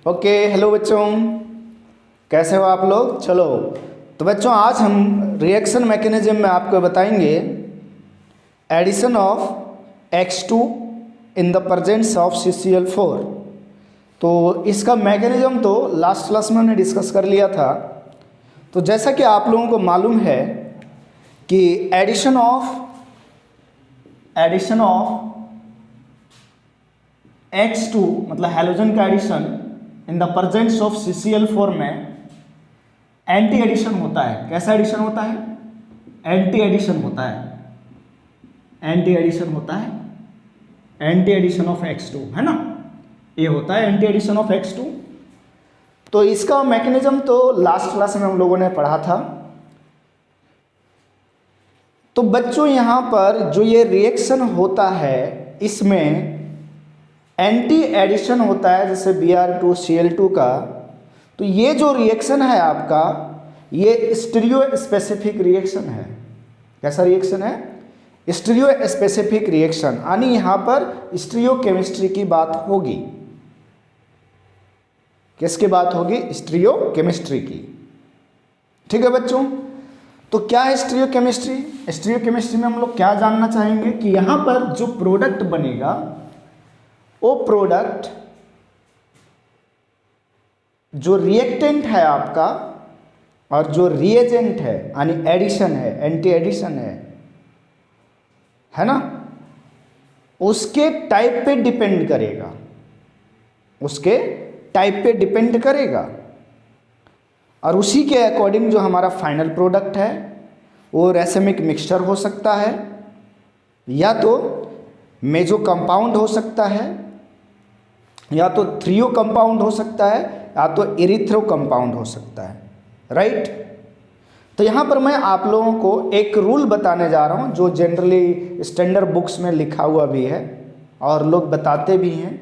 Okay hello बच्चों, कैसे हो आप लोग। चलो तो बच्चों आज हम रिएक्शन मैकेनिज्म में आपको बताएंगे addition of X2 in the presence of CCl4। तो इसका मैकेनिज्म तो लास्ट क्लास में हमने डिस्कस कर लिया था। तो जैसा कि आप लोगों को मालूम है कि एडिशन ऑफ X2 मतलब हैलोजन का addition in the presence of CCl4 में एंटी एडिशन होता है। कैसा एडिशन होता है? एंटी एडिशन होता है। एंटी एडिशन होता है, एंटी एडिशन ऑफ X2 है ना, ये होता है एंटी एडिशन ऑफ X2। तो इसका मैकेनिज्म तो लास्ट क्लास में हम लोगों ने पढ़ा था। तो बच्चों यहाँ पर जो ये रिएक्शन होता है इसमें एंटी एडिशन होता है, जैसे Br2Cl2 का। तो ये जो रिएक्शन है आपका, ये स्टीरियो स्पेसिफिक रिएक्शन है। कैसा रिएक्शन है? स्टीरियो स्पेसिफिक रिएक्शन, यानी यहाँ पर स्टीरियो केमिस्ट्री की बात होगी। किसकी बात होगी? स्टीरियो केमिस्ट्री की। ठीक है बच्चों, तो क्या है स्टीरियो केमिस्ट्री? स्टीरियो केमिस्ट्री में हम लोग क्या जानना चाहेंगे कि यहाँ पर जो प्रोडक्ट बनेगा वो प्रोडक्ट जो रिएक्टेंट है आपका और जो रिएजेंट है यानी एडिशन है, एंटी एडिशन है ना, उसके टाइप पे डिपेंड करेगा। उसके टाइप पे डिपेंड करेगा और उसी के अकॉर्डिंग जो हमारा फाइनल प्रोडक्ट है वो रेसेमिक मिक्सचर हो सकता है, या तो मेजो कंपाउंड हो सकता है, या तो थ्रियो कंपाउंड हो सकता है, या तो इरिथ्रो कंपाउंड हो सकता है। राइट। तो यहाँ पर मैं आप लोगों को एक रूल बताने जा रहा हूँ जो जनरली स्टैंडर्ड बुक्स में लिखा हुआ भी है और लोग बताते भी हैं।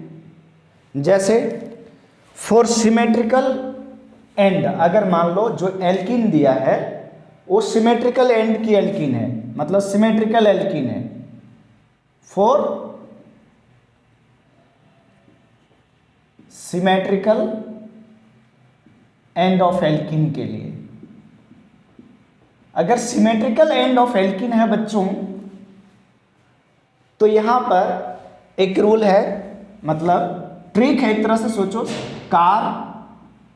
जैसे फॉर सिमेट्रिकल एंड, अगर मान लो जो एल्कीन दिया है वो सिमेट्रिकल एंड की एल्कीन है, मतलब सिमेट्रिकल एल्कीन है। For symmetrical end of alkene के लिए, अगर सिमेट्रिकल एंड ऑफ एल्कीन है बच्चों, तो यहां पर एक रूल है, मतलब ट्रिक है, एक तरह से सोचो, कार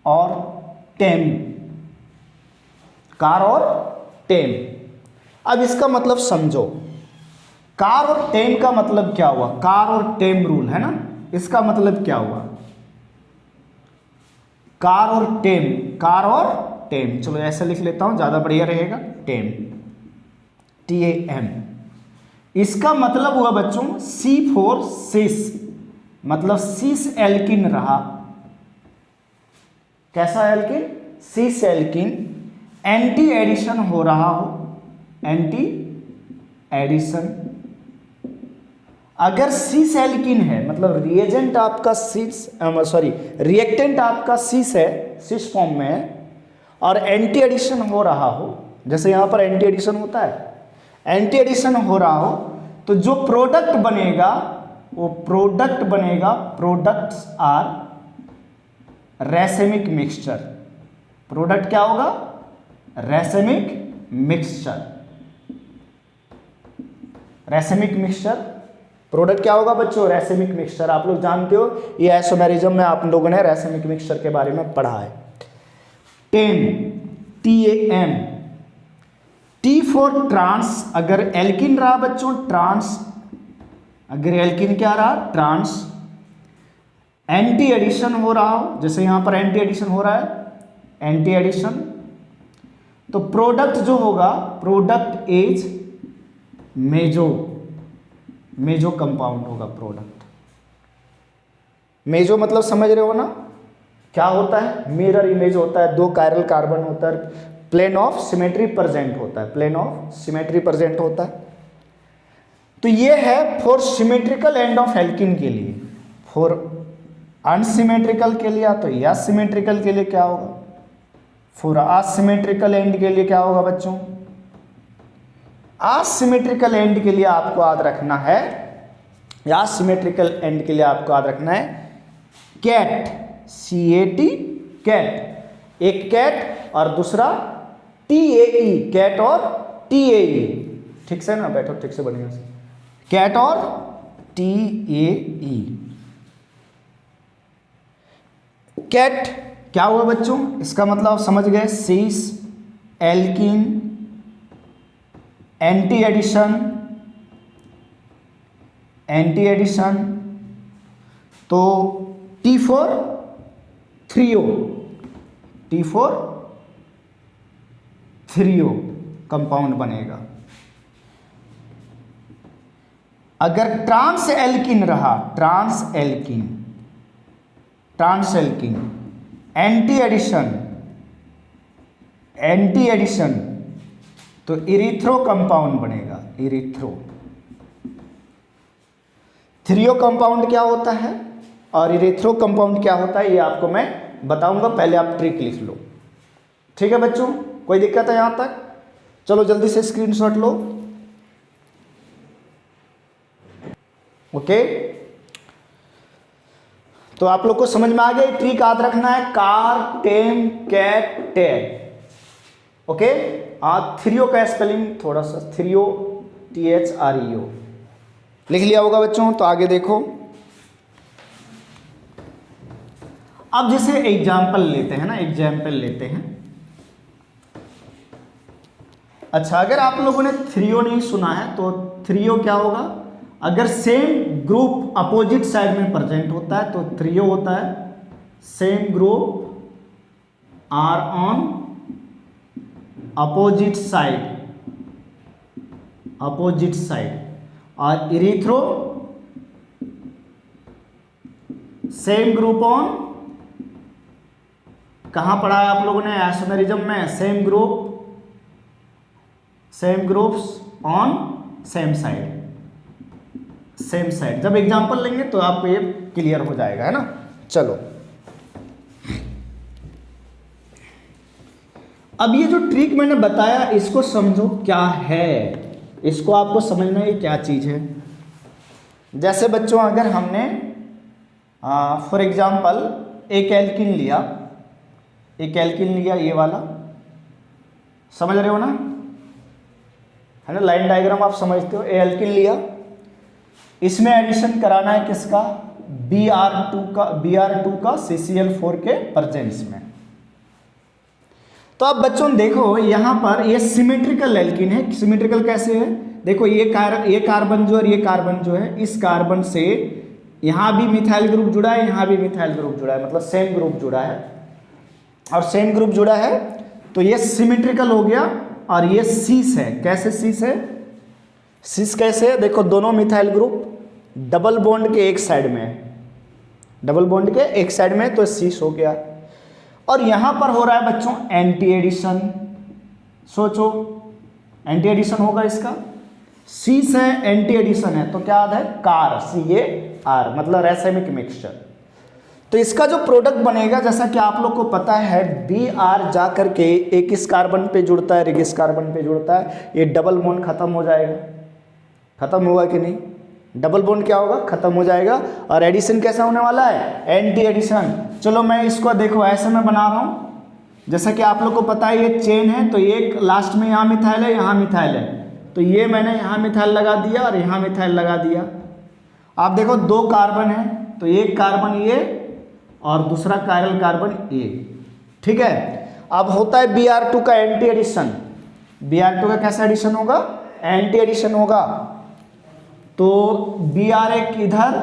और टेम। कार और टेम। अब इसका मतलब समझो, कार और टेम का मतलब क्या हुआ? कार और टेम रूल है ना, इसका मतलब क्या हुआ? कार और टेम, कार और टेम, चलो ऐसे लिख लेता हूं, ज्यादा बढ़िया रहेगा। टेम, TAM, इसका मतलब हुआ बच्चों C4 सिस, मतलब सिस एल्किन रहा। कैसा alkene? Cis alkene. Anti addition हो रहा हो, एंटी एडिशन। अगर सिस एल्किन है मतलब रिएजेंट आपका रिएक्टेंट आपका सिस है, सिस फॉर्म में है, और एंटी एडिशन हो रहा हो, जैसे यहां पर एंटी एडिशन होता है, एंटी एडिशन हो रहा हो, तो जो प्रोडक्ट बनेगा वो प्रोडक्ट बनेगा, products are racemic mixture. Product क्या होगा? Racemic mixture. Racemic mixture product क्या होगा बच्चों? Racemic mixture. आप लोग जानते हो, ये आइसोमेरिज्म में आप लोगों ने रेसेमिक मिक्सचर के बारे में पढ़ा है। टेम, TAM, T फॉर ट्रांस। अगर एल्किन रहा बच्चों, ट्रांस, अगर एल्किन क्या रहा? ट्रांस। एंटी एडिशन हो रहा हो, जैसे यहां पर एंटी एडिशन हो रहा है, एंटी एडिशन, तो प्रोडक्ट जो होगा, प्रोडक्ट इज मेजो कंपाउंड होगा। प्रोडक्ट मेजो मतलब समझ रहे हो ना, क्या होता है? मिरर इमेज होता है, दो कायरल कार्बन होता है, प्लेन ऑफ सिमेट्री प्रेजेंट होता है, प्लेन ऑफ सिमेट्री प्रेजेंट होता है। तो ये है for symmetrical end of alkene के लिए। फॉर अनसिमेट्रिकल के लिए, तो या सिमेट्रिकल के लिए क्या होगा? फॉर असिमेट्रिकल एंड के लिए क्या होगा बच्चों? असिमेट्रिकल एंड के लिए आपको याद रखना है, या सिमेट्रिकल एंड के लिए आपको याद रखना है कैट, CAT कैट, एक कैट और दूसरा TAE कैट और TAE। ठीक से ना, बैठो ठीक से बढ़िया से, कैट और TAE। कैट क्या हुआ बच्चों, इसका मतलब आप समझ गए, सीस एल्कीन एंटी एडिशन, तो T4 थ्रियो कंपाउंड बनेगा। अगर ट्रांस एल्कीन रहा, ट्रांस एल्कीन एंटी एडिशन तो इरिथ्रो कंपाउंड बनेगा, इरिथ्रो। थ्रियो कंपाउंड क्या होता है और इरिथ्रो कंपाउंड क्या होता है, ये आपको मैं बताऊंगा, पहले आप ट्रिक लिख लो। ठीक है बच्चों, कोई दिक्कत है यहां तक? चलो जल्दी से स्क्रीनशॉट लो। ओके, तो आप लोग को समझ में आ गया, ट्रिक याद रखना है, कार टेम कैट टैग। ओके, थ्रियो का स्पेलिंग थोड़ा सा, थ्रियो THREO लिख लिया होगा बच्चों। तो आगे देखो, अब जैसे एग्जाम्पल लेते हैं ना, एग्जाम्पल लेते हैं। अच्छा, अगर आप लोगों ने थ्रियो नहीं सुना है तो थ्रियो क्या होगा, अगर सेम ग्रुप अपोजिट साइड में प्रेजेंट होता है तो थ्रियो होता है same group are on opposite side, और इरिथ्रो सेम ग्रुप ऑन, कहां पढ़ा है आप लोगों ने आइसोमेरिज्म में, same groups on same side. जब एग्जांपल लेंगे तो आपको ये क्लियर हो जाएगा, है ना। चलो, अब ये जो ट्रिक मैंने बताया इसको समझो क्या है, इसको आपको समझना है क्या चीज है। जैसे बच्चों, अगर हमने फॉर एग्जांपल एक एल्कीन लिया, ये वाला, समझ रहे हो ना, है ना, लाइन डायग्राम आप समझते हो। एल्कीन लिया, इसमें एडिशन कराना है किसका, Br2 का CCl4 के प्रेजेंस में। तो अब बच्चों देखो, यहां पर ये सिमेट्रिकल एल्कीन है। सिमेट्रिकल कैसे है, देखो ये कार्बन जो और ये कार्बन जो है, इस कार्बन से यहां भी मिथाइल ग्रुप जुड़ा है, यहां भी मिथाइल ग्रुप जुड़ा है, मतलब सेम ग्रुप जुड़ा है, और सेम ग्रुप जुड़ा है तो ये सिमेट्रिकल हो गया। और ये सीस है, कैसे सीस है, सीस कैसे है, देखो दोनों मिथाइल ग्रुप डबल बॉन्ड के एक साइड में, तो सीस हो गया। और यहां पर हो रहा है बच्चों एंटी एडिशन, सोचो एंटी एडिशन होगा इसका, सीस है एंटी एडिशन है, तो क्या आता है कार, CAR, मतलब रैसेमिक मिक्सचर। तो इसका जो प्रोडक्ट बनेगा, जैसा कि आप लोग को पता है, Br जा करके एक इस कार्बन पे जुड़ता है, इस कार्बन पे जुड़ता है, ये डबल बॉन्ड खत्म हो जाएगा, खत्म होगा कि नहीं, डबल बॉन्ड क्या होगा, खत्म हो जाएगा। और एडिशन कैसा होने वाला है, एंटी एडिशन। चलो मैं इसको देखो ऐसे मैं बना रहा हूं, जैसा कि आप लोग को पता है ये चेन है, तो एक लास्ट में यहाँ मिथाइल है, यहाँ मिथाइल है, तो ये मैंने यहाँ मिथाइल लगा दिया और यहाँ मिथाइल लगा दिया। आप देखो दो कार्बन है, तो एक कार्बन ये और दूसरा कायरल कार्बन ये, ठीक है। अब होता है Br2 का एंटी एडिशन, Br2 का कैसा एडिशन होगा, एंटी एडिशन होगा। तो Br एक इधर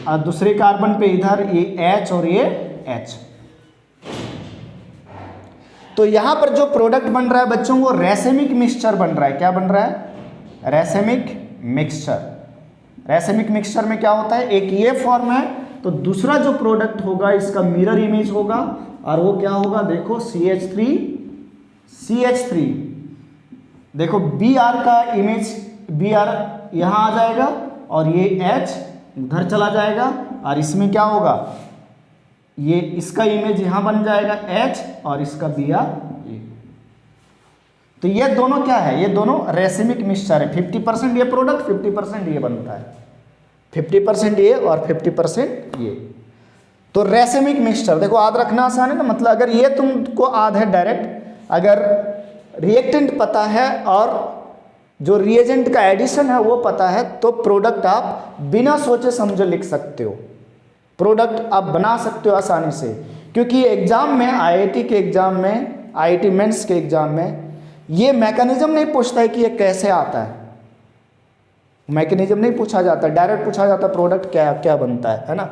और दूसरे कार्बन पे इधर, ये H और ये H। तो यहां पर जो प्रोडक्ट बन रहा है बच्चों, वो रैसेमिक मिक्सचर बन रहा है। क्या बन रहा है, रैसेमिक मिक्सचर। रैसेमिक मिक्सचर में क्या होता है, एक ये फॉर्म है, तो दूसरा जो प्रोडक्ट होगा इसका मिरर इमेज होगा, और वो क्या होगा, देखो CH3, देखो Br का इमेज, Br यहां आ जाएगा और ये H उधर चला जाएगा, और इसमें क्या होगा, ये इसका इमेज यहां बन जाएगा H और इसका Br ये। तो ये दोनों क्या है, ये दोनों रैसेमिक मिक्सचर है। 50% ये प्रोडक्ट, 50% ये बनता है, 50% ये और 50% ये। तो रेसेमिक मिक्सचर देखो याद रखना आसान है ना, मतलब अगर ये तुमको याद है डायरेक्ट, अगर रिएक्टेंट पता है और जो रिएजेंट का एडिशन है वो पता है, तो प्रोडक्ट आप बिना सोचे समझे लिख सकते हो, प्रोडक्ट आप बना सकते हो आसानी से। क्योंकि एग्जाम में, आईआईटी के एग्जाम में, आईआईटी मेंस के एग्जाम में ये मैकेनिज्म नहीं पूछता है कि ये कैसे आता है, मैकेनिज्म नहीं पूछा जाता, डायरेक्ट पूछा जाता प्रोडक्ट क्या क्या बनता है ना।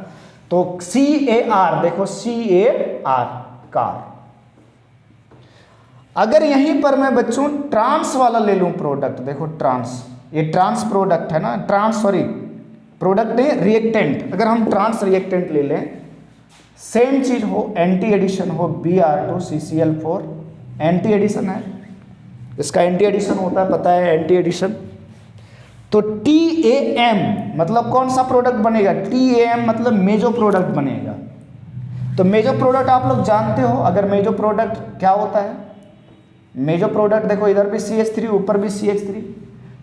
तो CAR देखो, CAR कार। अगर यहीं पर मैं बच्चों ट्रांस वाला ले लूं प्रोडक्ट, देखो ट्रांस, ये ट्रांस प्रोडक्ट है ना, ट्रांस सॉरी प्रोडक्ट है रिएक्टेंट, अगर हम ट्रांस रिएक्टेंट ले लें, सेम चीज हो, एंटी एडिशन हो, Br2CCl4 एंटी एडिशन है, इसका एंटी एडिशन होता है पता है, एंटी एडिशन। तो TAM मतलब कौन सा प्रोडक्ट बनेगा, TAM मतलब मेजो प्रोडक्ट बनेगा। तो मेजो प्रोडक्ट आप लोग जानते हो, अगर मेजो प्रोडक्ट क्या होता है, मेजो प्रोडक्ट देखो इधर भी CH3 ऊपर भी CH3,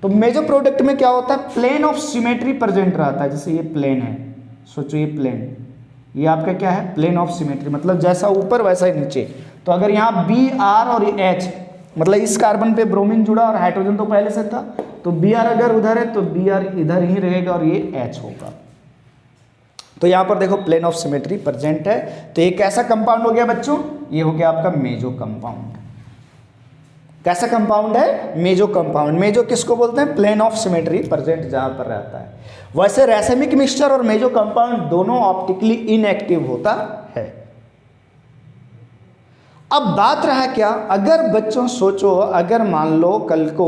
तो मेजो प्रोडक्ट में क्या होता है, प्लेन ऑफ सिमेट्री प्रेजेंट रहता है। जैसे ये प्लेन है, सोचो ये प्लेन, ये आपका क्या है, प्लेन ऑफ सिमेट्री, मतलब जैसा ऊपर वैसा ही नीचे। तो अगर यहाँ Br और H मतलब इस कार्बन पे ब्रोमीन जुड़ा और हाइड्रोजन तो पहले से था, तो Br अगर उधर है तो Br इधर ही रहेगा और ये H होगा। तो यहाँ पर देखो प्लेन ऑफ सिमेट्री प्रेजेंट है, तो ये कैसा कंपाउंड हो गया बच्चों, ये हो गया आपका मेजो कंपाउंड। कैसा कंपाउंड है, मेजो कंपाउंड। मेजो किसको बोलते हैं, प्लेन ऑफ सिमेट्री प्रेजेंट जहां पर रहता है। वैसे रेसेमिक मिक्सचर और मेजो कंपाउंड दोनों ऑप्टिकली इनएक्टिव होता है। अब बात रहा क्या, अगर बच्चों सोचो, अगर मान लो कल को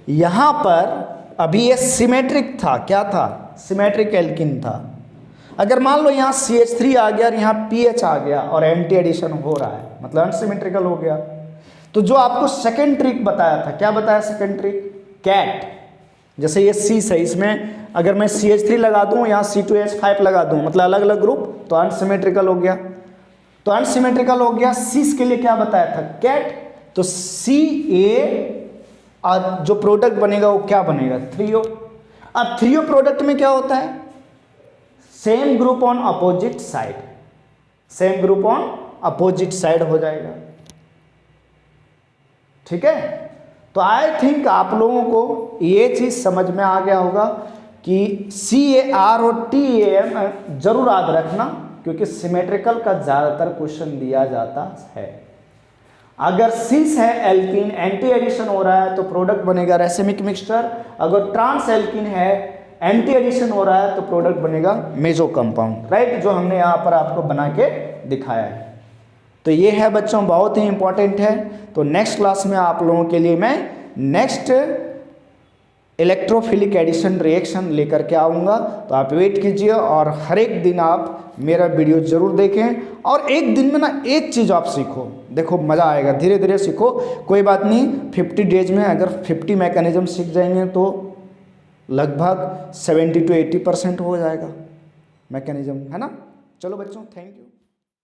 यहां पर अभी ये सिमेट्रिक था, क्या था, सिमेट्रिक एल्किन था, अगर मान लो यहाँ CH3 आ गया और यहाँ PH आ गया और एंटी एडिशन हो रहा है, मतलब अनसिमेट्रिकल हो गया, तो जो आपको सेकंड ट्रिक बताया था, क्या बताया सेकंड ट्रिक, कैट। जैसे ये C है, इसमें अगर मैं CH3 लगा दूं, यहाँ C2H5 लगा दूं, मतलब अलग अलग ग्रुप, तो अनसिमेट्रिकल हो गया। तो अनसिमेट्रिकल हो गया, सीस के लिए क्या बताया था, कैट। तो Ca और जो प्रोडक्ट बनेगा वो क्या बनेगा, 3O। अब 3O प्रोडक्ट में क्या होता है, same group on opposite side, same group on opposite side हो जाएगा। ठीक है, तो आई थिंक आप लोगों को ये चीज समझ में आ गया होगा कि CAR और TAM जरूर याद रखना, क्योंकि सिमेट्रिकल का ज्यादातर क्वेश्चन दिया जाता है। अगर सिस है एल्किन, एंटी एडिशन हो रहा है तो प्रोडक्ट बनेगा रेसेमिक मिक्सचर, अगर ट्रांस एल्किन है, एंटी एडिशन हो रहा है तो प्रोडक्ट बनेगा मेजो कंपाउंड, राइट, जो हमने यहाँ पर आपको बना के दिखाया है। तो ये है बच्चों बहुत ही इंपॉर्टेंट है। तो नेक्स्ट क्लास में आप लोगों के लिए मैं नेक्स्ट इलेक्ट्रोफिलिक एडिशन रिएक्शन लेकर के आऊँगा, तो आप वेट कीजिए और हर एक दिन आप मेरा वीडियो ज़रूर देखें, और एक दिन में ना एक चीज़ आप सीखो, देखो मज़ा आएगा, धीरे धीरे सीखो, कोई बात नहीं, 50 डेज में अगर 50 मैकेनिज्म सीख जाएंगे तो लगभग 70 to 80% हो जाएगा मैकेनिज्म, है ना। चलो बच्चों, थैंक यू।